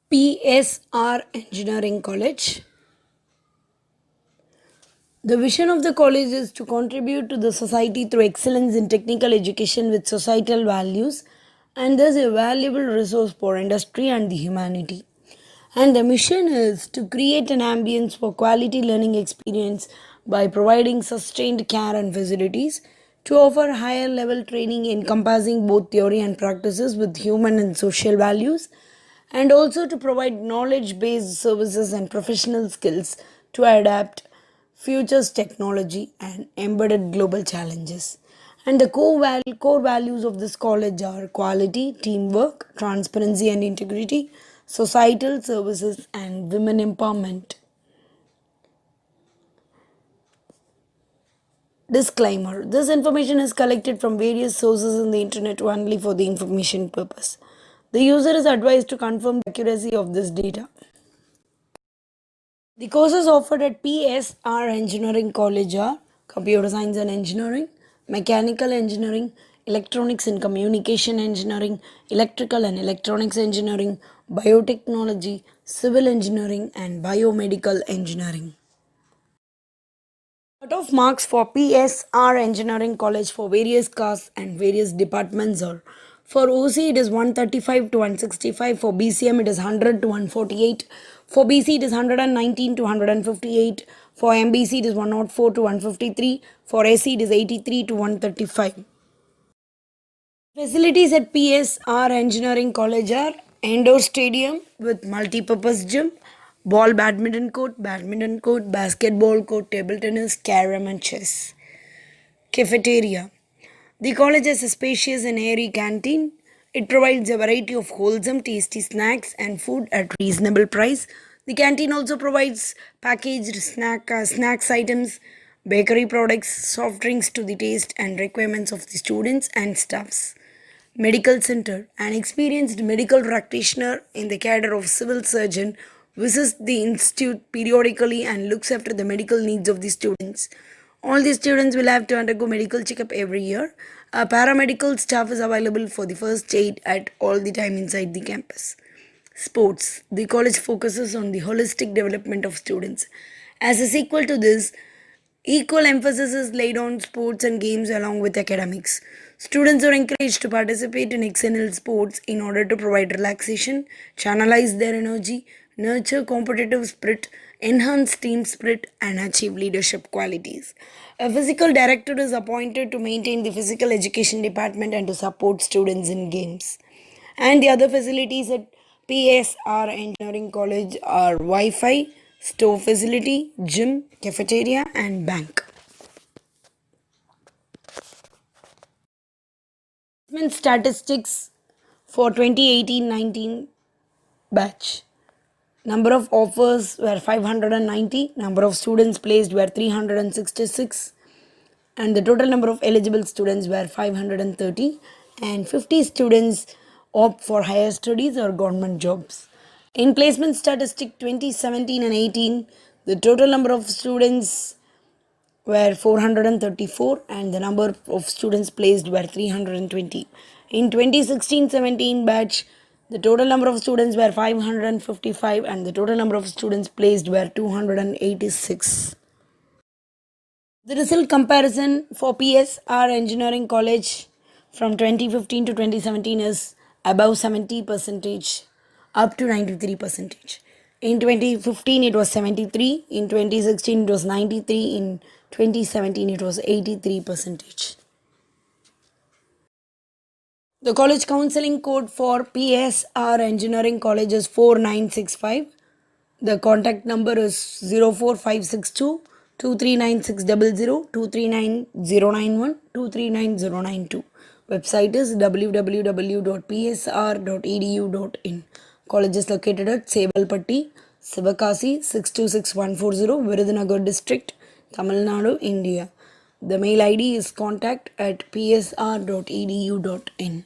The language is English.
PSR Engineering College. The vision of the college is to contribute to the society through excellence in technical education with societal values and thus a valuable resource for industry and the humanity. And the mission is to create an ambience for quality learning experience by providing sustained care and facilities, to offer higher level training encompassing both theory and practices with human and social values, and also to provide knowledge based services and professional skills to adapt futures technology and embedded global challenges. And the core values of this college are quality, teamwork, transparency and integrity, societal services, and women empowerment. Disclaimer: this information is collected from various sources on the internet only for the information purpose. The user is advised to confirm the accuracy of this data. The courses offered at PSR Engineering College are Computer Science and Engineering, Mechanical Engineering, Electronics and Communication Engineering, Electrical and Electronics Engineering, Biotechnology, Civil Engineering, and Biomedical Engineering. Cut-off marks for PSR Engineering College for various castes and various departments are: for OC it is 135 to 165, for BCM it is 100 to 148, for BC it is 119 to 158, for MBC it is 104 to 153, for SC it is 83 to 135. Facilities at PSR Engineering College are indoor stadium with multi-purpose gym, badminton court, basketball court, table tennis, carom and chess. Cafeteria. The college has a spacious and airy canteen. It provides a variety of wholesome, tasty snacks and food at reasonable price. The canteen also provides packaged snacks items, bakery products, soft drinks to the taste and requirements of the students and staffs. Medical Center. An experienced medical practitioner in the cadre of civil surgeon visits the institute periodically and looks after the medical needs of the students. All the students will have to undergo medical checkup every year. A paramedical staff is available for the first aid at all the time inside the campus. Sports. The college focuses on the holistic development of students. As a sequel to this, equal emphasis is laid on sports and games along with academics. Students are encouraged to participate in external sports in order to provide relaxation, channelize their energy, nurture competitive spirit, enhance team spirit, and achieve leadership qualities. A physical director is appointed to maintain the physical education department and to support students in games. And the other facilities at PSR Engineering College are Wi Fi, store facility, gym, cafeteria, and bank. Placement statistics for 2018-19 batch. Number of offers were 590, number of students placed were 366, and the total number of eligible students were 530, and 50 students opt for higher studies or government jobs. In placement statistic 2017 and 18, the total number of students were 434 and the number of students placed were 320. In 2016-17 batch, the total number of students were 555 and the total number of students placed were 286. The result comparison for PSR Engineering College from 2015 to 2017 is above 70 percentage up to 93 percentage. In 2015 it was 73, in 2016 it was 93, in 2017 it was 83 percentage. The college counseling code for PSR Engineering College is 4965. The contact number is 04562 2396002, 239091, 239092. Website is www.psr.edu.in. College is located at Sebalpatti, Sivakasi 626140, Virudhunagar district, Tamil Nadu, India. The mail ID is contact@psr.edu.in.